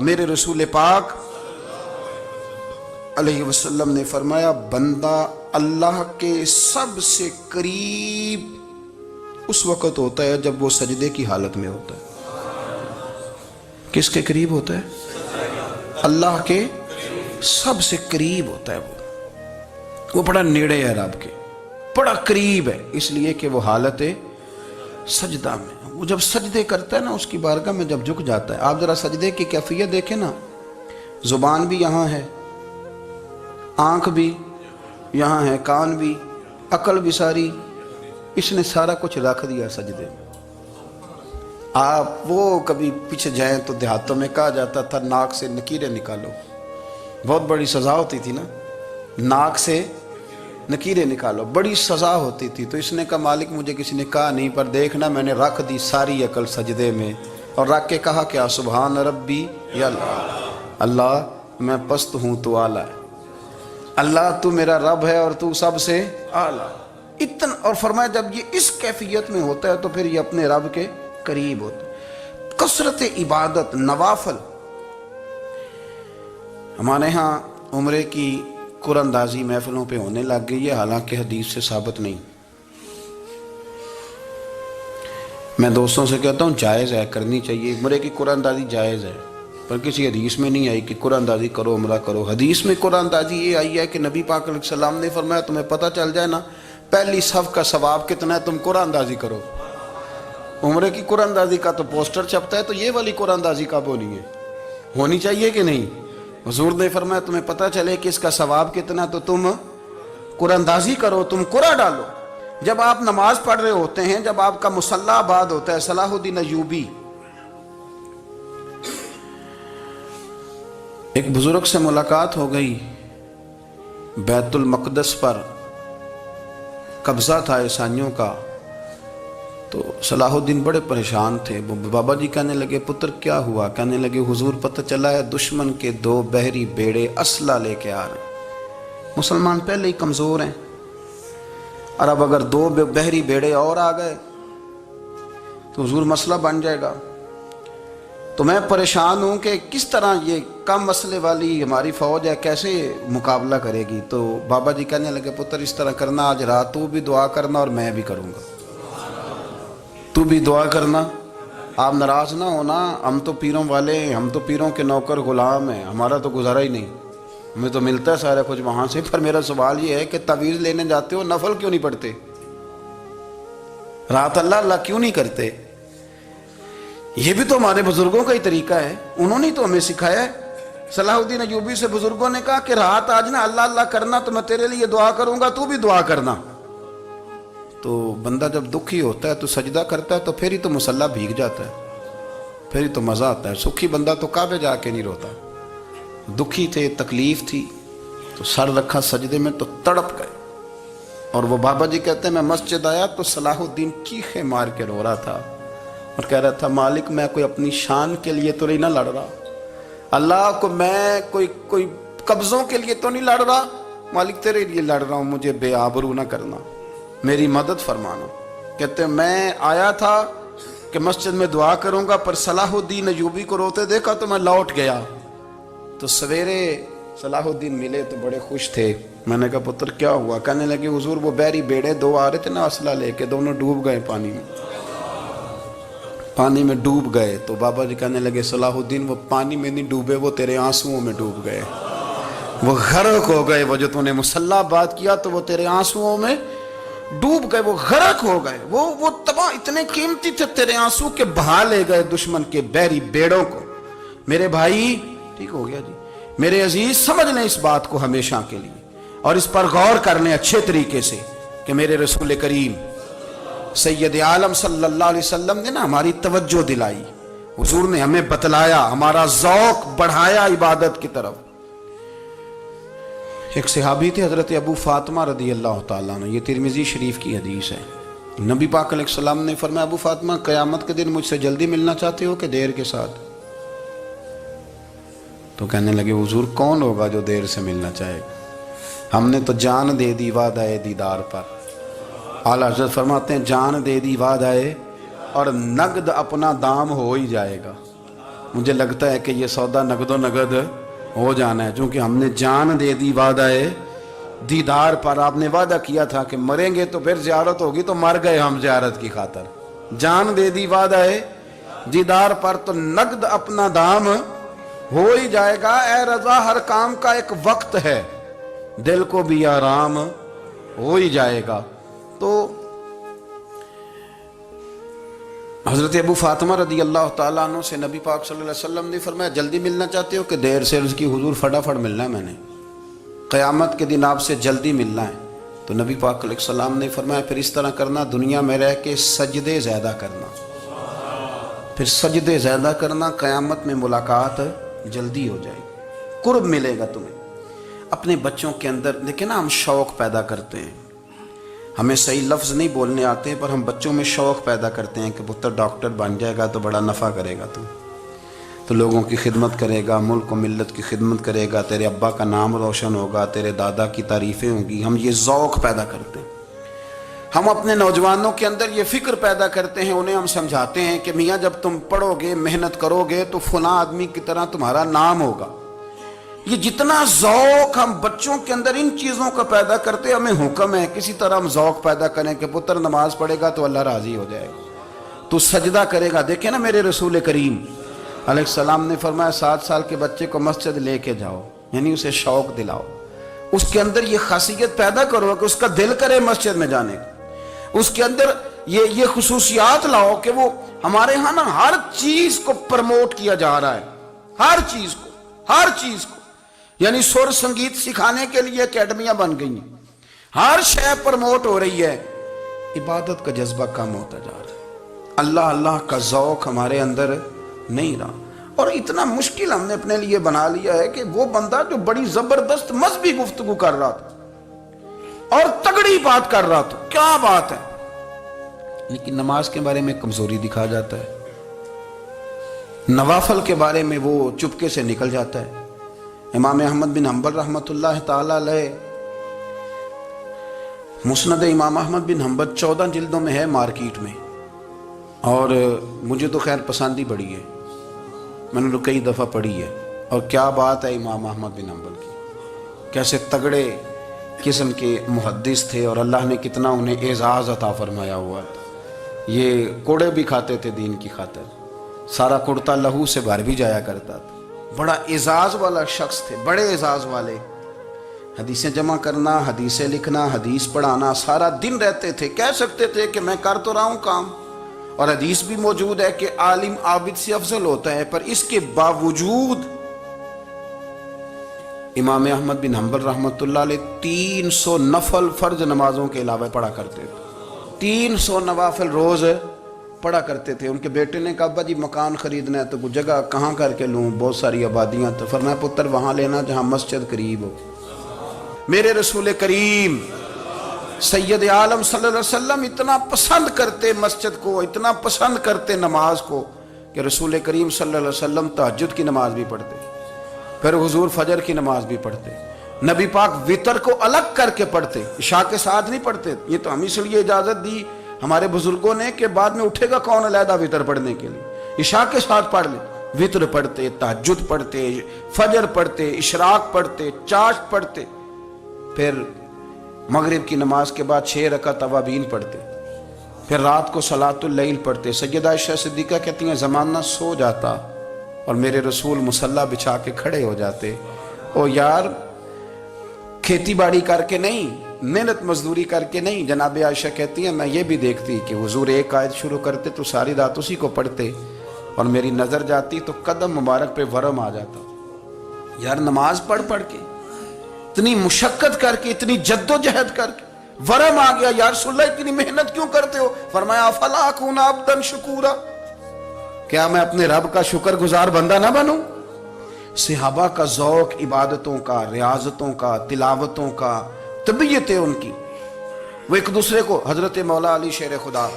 میرے رسول پاک علیہ وسلم نے فرمایا بندہ اللہ کے سب سے قریب اس وقت ہوتا ہے جب وہ سجدے کی حالت میں ہوتا ہے۔ کس کے قریب ہوتا ہے؟ اللہ کے سب سے قریب ہوتا ہے وہ بڑا نیڑے ہے رب کے، بڑا قریب ہے، اس لیے کہ وہ حالت سجدہ میں، وہ جب سجدے کرتا ہے نا اس کی بارگاہ میں جب جھک جاتا ہے۔ آپ ذرا سجدے کی کیفیت دیکھیں نا، زبان بھی یہاں ہے، آنکھ بھی یہاں ہے، کان بھی، عقل بھی ساری، اس نے سارا کچھ رکھ دیا سجدے میں۔ آپ وہ کبھی پیچھے جائیں تو دیہاتوں میں کہا جاتا تھا ناک سے نکیریں نکالو، بہت بڑی سزا ہوتی تھی نا، ناک سے نکیریں نکالو، بڑی سزا ہوتی تھی۔ تو اس نے کہا مالک مجھے کسی نے کہا نہیں، پر دیکھنا میں نے رکھ دی ساری عقل سجدے میں، اور رکھ کے کہا کیا سبحان ربی یا اللہ میں پست ہوں تو اعلیٰ ہے، اللہ تو میرا رب ہے اور تو سب سے اعلیٰ اتنا۔ اور فرمایا جب یہ اس کیفیت میں ہوتا ہے تو پھر یہ اپنے رب کے قریب ہوتا ہے۔ کثرت عبادت، نوافل۔ ہمارے ہاں عمرے کی قرآن اندازی محفلوں پہ ہونے لگ گئی ہے، حالانکہ حدیث سے ثابت نہیں۔ میں دوستوں سے کہتا ہوں جائز ہے، کرنی چاہیے، عمرے کی قرآن اندازی جائز ہے، پر کسی حدیث میں نہیں آئی کہ قرآن اندازی کرو عمرہ کرو۔ حدیث میں قرآن اندازی یہ آئی ہے کہ نبی پاک علیہ السلام نے فرمایا تمہیں پتہ چل جائے نا پہلی صف کا ثواب کتنا ہے، تم قرآن اندازی کرو۔ عمرے کی قرآن اندازی کا تو پوسٹر چھپتا ہے، تو یہ والی قرآن اندازی کب ہونی ہے؟ ہونی چاہیے کہ نہیں؟ حضور نے فرمایا تمہیں پتہ چلے کہ اس کا ثواب کتنا تو تم قرآن اندازی کرو، تم قرآن ڈالو۔ جب آپ نماز پڑھ رہے ہوتے ہیں، جب آپ کا مصلی آباد ہوتا ہے، صلاح الدین ایوبی ایک بزرگ سے ملاقات ہو گئی، بیت المقدس پر قبضہ تھا عیسائیوں کا، تو صلاح الدین بڑے پریشان تھے۔ بابا جی کہنے لگے پتر کیا ہوا؟ کہنے لگے حضور پتہ چلا ہے دشمن کے 2 بحری بیڑے اسلحہ لے کے آ رہے ہیں، مسلمان پہلے ہی کمزور ہیں، اور اب اگر 2 بحری بیڑے اور آ گئے تو حضور مسئلہ بن جائے گا۔ تو میں پریشان ہوں کہ کس طرح یہ کم مسئلے والی ہماری فوج ہے کیسے مقابلہ کرے گی۔ تو بابا جی کہنے لگے پتر اس طرح کرنا، آج رات تو بھی دعا کرنا اور میں بھی کروں گا، تو بھی دعا کرنا، آپ ناراض نہ ہونا، ہم تو پیروں والے ہیں، ہم تو پیروں کے نوکر غلام ہیں، ہمارا تو گزارا ہی نہیں، ہمیں تو ملتا ہے سارا کچھ وہاں سے۔ پر میرا سوال یہ ہے کہ تعویذ لینے جاتے ہو نفل کیوں نہیں پڑھتے؟ رات اللہ اللہ کیوں نہیں کرتے؟ یہ بھی تو ہمارے بزرگوں کا ہی طریقہ ہے، انہوں نے تو ہمیں سکھایا ہے۔ صلاح الدین ایوبی سے بزرگوں نے کہا کہ رات آج نا اللہ اللہ کرنا تو میں تیرے لیے دعا کروں گا، تو بھی دعا کرنا۔ تو بندہ جب دکھی ہوتا ہے تو سجدہ کرتا ہے تو پھر ہی تو مصلی بھیگ جاتا ہے، پھر ہی تو مزہ آتا ہے۔ سکھی بندہ تو کعبے جا کے نہیں روتا، دکھی تھے، تکلیف تھی، تو سر رکھا سجدے میں تو تڑپ گئے۔ اور وہ بابا جی کہتے ہیں میں مسجد آیا تو صلاح الدین چیخیں مار کے رو رہا تھا اور کہہ رہا تھا مالک میں کوئی اپنی شان کے لیے تو نہیں نہ لڑ رہا، اللہ کو میں کوئی قبضوں کے لیے تو نہیں لڑ رہا، مالک تیرے لیے لڑ رہا ہوں، مجھے بے آبرو نہ کرنا، میری مدد فرمانا۔ کہتے ہیں میں آیا تھا کہ مسجد میں دعا کروں گا، پر صلاح الدین ایوبی کو روتے دیکھا تو میں لوٹ گیا۔ تو سویرے صلاح الدین ملے تو بڑے خوش تھے۔ میں نے کہا پتر کیا ہوا؟ کہنے لگے حضور وہ بحری بیڑے 2 آ رہے تھے نا اسلحہ لے کے، دونوں ڈوب گئے پانی میں ڈوب گئے۔ تو بابا جی کہنے لگے صلاح الدین وہ پانی میں نہیں ڈوبے، وہ تیرے آنسوؤں میں ڈوب گئے، وہ غرق ہو گئے، وہ جو تو نے مصلی آباد کیا تو وہ تیرے آنسوؤں میں ڈوب گئے، وہ غرق ہو گئے، وہ تباہ، اتنے قیمتی تھے تیرے آنسو کے بہا لے گئے دشمن کے بحری بیڑوں کو۔ میرے بھائی ٹھیک ہو گیا جی، میرے عزیز سمجھ لیں اس بات کو ہمیشہ کے لیے، اور اس پر غور کر لیں اچھے طریقے سے کہ میرے رسول کریم سید عالم صلی اللہ علیہ وسلم نے نا ہماری توجہ دلائی، حضور نے ہمیں بتلایا، ہمارا ذوق بڑھایا عبادت کی طرف۔ ایک صحابی تھے حضرت ابو فاطمہ رضی اللہ تعالیٰ عنہ، یہ ترمذی شریف کی حدیث ہے۔ نبی پاک علیہ السلام نے فرمایا ابو فاطمہ قیامت کے دن مجھ سے جلدی ملنا چاہتے ہو کہ دیر کے ساتھ؟ تو کہنے لگے حضور کون ہوگا جو دیر سے ملنا چاہے گا، ہم نے تو جان دے دی وعدہ دیدار پر۔ اعلیٰ حضرت فرماتے ہیں جان دے دی وعدہ اور نقد اپنا دام ہو ہی جائے گا۔ مجھے لگتا ہے کہ یہ سودا نقد و نقد ہو جانا ہے، چونکہ ہم نے جان دے دی وعدہ دیدار پر۔ آپ نے وعدہ کیا تھا کہ مریں گے تو پھر زیارت ہوگی، تو مر گئے ہم زیارت کی خاطر۔ جان دے دی وعدہ دیدار پر، تو نقد اپنا دام ہو ہی جائے گا۔ اے رضا، ہر کام کا ایک وقت ہے، دل کو بھی آرام ہو ہی جائے گا۔ تو حضرت ابو فاطمہ رضی اللہ تعالیٰ عنہ سے نبی پاک صلی اللہ علیہ وسلم نے فرمایا جلدی ملنا چاہتے ہو کہ دیر سے؟ عرض کی حضور فٹافٹ ملنا ہے، میں نے قیامت کے دن آپ سے جلدی ملنا ہے۔ تو نبی پاک علیہ السلام نے فرمایا پھر اس طرح کرنا، دنیا میں رہ کے سجدے زیادہ کرنا، پھر سجدے زیادہ کرنا، قیامت میں ملاقات جلدی ہو جائے گی، قرب ملے گا تمہیں۔ اپنے بچوں کے اندر دیکھیں نا، ہم شوق پیدا کرتے ہیں، ہمیں صحیح لفظ نہیں بولنے آتے ہیں، پر ہم بچوں میں شوق پیدا کرتے ہیں کہ پتر ڈاکٹر بن جائے گا تو بڑا نفع کرے گا، تو لوگوں کی خدمت کرے گا، ملک و ملت کی خدمت کرے گا، تیرے ابا کا نام روشن ہوگا، تیرے دادا کی تعریفیں ہوں گی۔ ہم یہ ذوق پیدا کرتے ہیں۔ ہم اپنے نوجوانوں کے اندر یہ فکر پیدا کرتے ہیں، انہیں ہم سمجھاتے ہیں کہ میاں جب تم پڑھو گے، محنت کرو گے تو فلاں آدمی کی طرح تمہارا نام ہوگا۔ یہ جتنا ذوق ہم بچوں کے اندر ان چیزوں کا پیدا کرتے ہیں، ہمیں حکم ہے کسی طرح ہم ذوق پیدا کریں کہ پتر نماز پڑھے گا تو اللہ راضی ہو جائے گا، تو سجدہ کرے گا۔ دیکھیں نا، میرے رسول کریم علیہ السلام نے فرمایا 7 سال کے بچے کو مسجد لے کے جاؤ، یعنی اسے شوق دلاؤ، اس کے اندر یہ خاصیت پیدا کرو کہ اس کا دل کرے مسجد میں جانے کا، اس کے اندر یہ خصوصیات لاؤ کہ وہ ہمارے ہاں نا ہر چیز کو پرموٹ کیا جا رہا ہے، ہر چیز کو، یعنی سر سنگیت سکھانے کے لیے اکیڈمیاں بن گئی ہیں، ہر شے پرموٹ ہو رہی ہے، عبادت کا جذبہ کم ہوتا جا رہا ہے، اللہ کا ذوق ہمارے اندر نہیں رہا۔ اور اتنا مشکل ہم نے اپنے لیے بنا لیا ہے کہ وہ بندہ جو بڑی زبردست مذہبی گفتگو کر رہا تھا اور تگڑی بات کر رہا تھا، کیا بات ہے، لیکن نماز کے بارے میں کمزوری دکھا جاتا ہے، نوافل کے بارے میں وہ چپکے سے نکل جاتا ہے۔ امام احمد بن حنبل رحمۃ اللہ تعالی علیہ، مسند امام احمد بن حنبل 14 جلدوں میں ہے مارکیٹ میں، اور مجھے تو خیر پسند ہی بڑی ہے، میں نے تو کئی دفعہ پڑھی ہے۔ اور کیا بات ہے امام احمد بن حنبل کی، کیسے تگڑے قسم کے محدث تھے، اور اللہ نے کتنا انہیں اعزاز عطا فرمایا ہوا تھا۔ یہ کوڑے بھی کھاتے تھے دین کی خاطر، سارا کرتا لہو سے بھر بھی جایا کرتا تھا، بڑا اعزاز والا شخص تھے، بڑے اعزاز والے۔ حدیثیں جمع کرنا، حدیثیں لکھنا، حدیث پڑھانا، سارا دن رہتے تھے۔ کہہ سکتے تھے کہ میں کر تو رہا ہوں کام، اور حدیث بھی موجود ہے کہ عالم عابد سے افضل ہوتا ہے، پر اس کے باوجود امام احمد بن حنبل رحمۃ اللہ علیہ 300 نفل فرض نمازوں کے علاوہ پڑھا کرتے تھے، 300 نوافل روز پڑھا کرتے تھے۔ ان کے بیٹے نے کہا ابا جی مکان خریدنا ہے تو جگہ کہاں کر کے لوں، بہت ساری آبادیاں، تو فرمایا پتر وہاں لینا جہاں مسجد قریب ہو۔ میرے رسول کریم سید عالم صلی اللہ علیہ وسلم اتنا پسند کرتے مسجد کو، اتنا پسند کرتے نماز کو، کہ رسول کریم صلی اللہ علیہ وسلم تہجد کی نماز بھی پڑھتے، پھر حضور فجر کی نماز بھی پڑھتے، نبی پاک وتر کو الگ کر کے پڑھتے، عشاء کے ساتھ نہیں پڑھتے۔ یہ تو ہم اس لیے اجازت دی ہمارے بزرگوں نے کہ بعد میں اٹھے گا کون علیحدہ وتر پڑھنے کے لیے، عشاء کے ساتھ پڑھ لیں۔ وتر پڑھتے، تہجد پڑھتے، فجر پڑھتے، اشراق پڑھتے، چاشت پڑھتے، پھر مغرب کی نماز کے بعد 6 رکعت اوابین پڑھتے، پھر رات کو صلاۃ اللیل پڑھتے۔ سیدہ عائشہ صدیقہ کہتی ہیں زمانہ سو جاتا اور میرے رسول مصلی بچھا کے کھڑے ہو جاتے۔ او یار، کھیتی باڑی کر کے نہیں، محنت مزدوری کر کے نہیں، جناب عائشہ کہتی ہیں میں یہ بھی دیکھتی کہ حضور ایک آیت شروع کرتے تو ساری رات اسی کو پڑھتے، اور میری نظر جاتی تو قدم مبارک پہ ورم آ جاتا۔ یار نماز پڑھ کے، اتنی مشقت کر کے، اتنی جد و جہد کر کے ورم آ گیا، یا رسول اللہ اتنی محنت کیوں کرتے ہو؟ فرمایا افلا اکون عبدا شکورا، کیا میں اپنے رب کا شکر گزار بندہ نہ بنوں؟ صحابہ کا ذوق عبادتوں کا، ریاضتوں کا، تلاوتوں کا، طبیعت ہے ان کی، وہ ایک دوسرے کو، حضرت مولا علی شیر خدا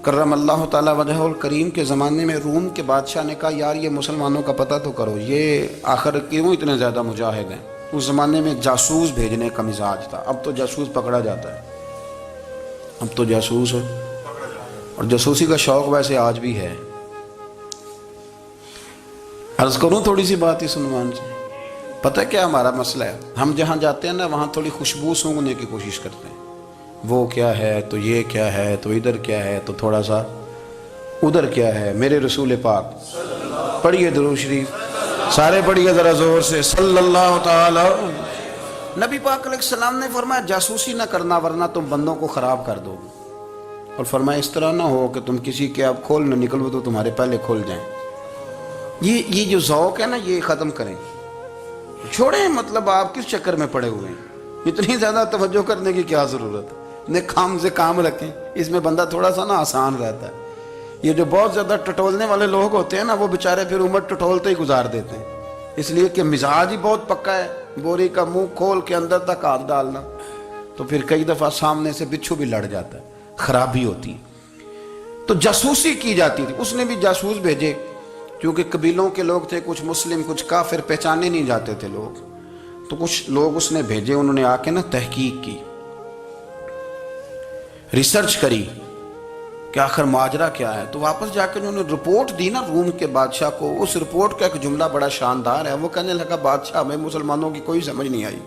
کرم اللہ تعالی وجہہ الکریم کے زمانے میں روم کے بادشاہ نے کہا یار یہ مسلمانوں کا پتہ تو کرو، یہ آخر کیوں اتنے زیادہ مجاہد ہیں؟ اس زمانے میں جاسوس بھیجنے کا مزاج تھا، اب تو جاسوس پکڑا جاتا ہے، اب تو جاسوس، اور جاسوسی کا شوق ویسے آج بھی ہے، عرض کروں تھوڑی سی بات اس عنوان سے. پتہ کیا ہمارا مسئلہ ہے؟ ہم جہاں جاتے ہیں نا وہاں تھوڑی خوشبو سونگنے کی کوشش کرتے ہیں. وہ کیا ہے تو یہ کیا ہے تو ادھر کیا ہے تو تھوڑا سا ادھر کیا ہے. میرے رسول پاک پڑھیے درود شریف سارے پڑھیے ذرا زور سے صلی اللہ تعالی. نبی پاک علیہ السلام نے فرمایا جاسوسی نہ کرنا ورنہ تم بندوں کو خراب کر دو. اور فرمایا اس طرح نہ ہو کہ تم کسی کے آپ کھول نہ نکلو تو تمہارے پہلے کھول جائیں. یہ جو ذوق ہے نا یہ ختم کریں، چھوڑیں. مطلب آپ کس چکر میں پڑے ہوئے ہیں؟ اتنی زیادہ توجہ کرنے کی کیا ضرورت ہے؟ نے کام سے کام رکھیں. اس میں بندہ تھوڑا سا نا آسان رہتا ہے. یہ جو بہت زیادہ ٹٹولنے والے لوگ ہوتے ہیں نا وہ بیچارے پھر عمر ٹٹولتے ہی گزار دیتے ہیں، اس لیے کہ مزاج ہی بہت پکا ہے. بوری کا منہ کھول کے اندر تک ہاتھ ڈالنا تو پھر کئی دفعہ سامنے سے بچھو بھی لڑ جاتا ہے، خرابی ہوتی ہے. تو جاسوسی کی جاتی تھی. اس نے بھی جاسوس بھیجے کیونکہ قبیلوں کے لوگ تھے، کچھ مسلم کچھ کافر، پہچانے نہیں جاتے تھے لوگ. تو کچھ لوگ اس نے بھیجے، انہوں نے آ کے نا تحقیق کی، ریسرچ کری کہ آخر ماجرا کیا ہے. تو واپس جا کے انہوں نے رپورٹ دی نا روم کے بادشاہ کو. اس رپورٹ کا ایک جملہ بڑا شاندار ہے. وہ کہنے لگا بادشاہ ہمیں مسلمانوں کی کوئی سمجھ نہیں آئی،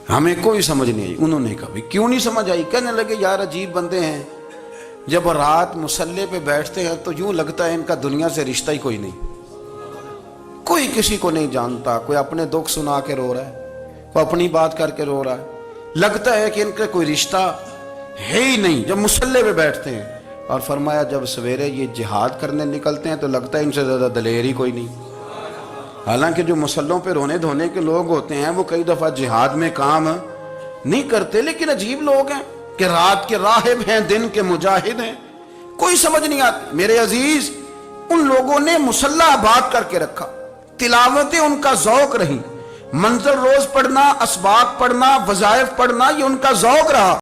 ہمیں کوئی سمجھ نہیں آئی. انہوں نے کہا کیوں نہیں سمجھ آئی؟ کہنے لگے یار عجیب بندے ہیں، جب رات مسلح پہ بیٹھتے ہیں تو یوں لگتا ہے ان کا دنیا سے رشتہ ہی کوئی نہیں، کوئی کسی کو نہیں جانتا. کوئی اپنے دکھ سنا کے رو رہا ہے، کوئی اپنی بات کر کے رو رہا ہے. لگتا ہے کہ ان کا کوئی رشتہ ہے ہی نہیں جب مسلح پہ بیٹھتے ہیں. اور فرمایا جب سویرے یہ جہاد کرنے نکلتے ہیں تو لگتا ہے ان سے زیادہ دلیر ہی کوئی نہیں. حالانکہ جو مسلحوں پہ رونے دھونے کے لوگ ہوتے ہیں وہ کئی دفعہ جہاد میں کام نہیں کرتے، لیکن عجیب لوگ ہیں کہ رات کے راہب ہیں دن کے مجاہد ہیں، کوئی سمجھ نہیں آتی. میرے عزیز ان لوگوں نے مسلح آباد کر کے رکھا، تلاوتیں ان کا ذوق رہی، منظر روز پڑھنا، اسباق پڑھنا، وظائف پڑھنا یہ ان کا ذوق رہا.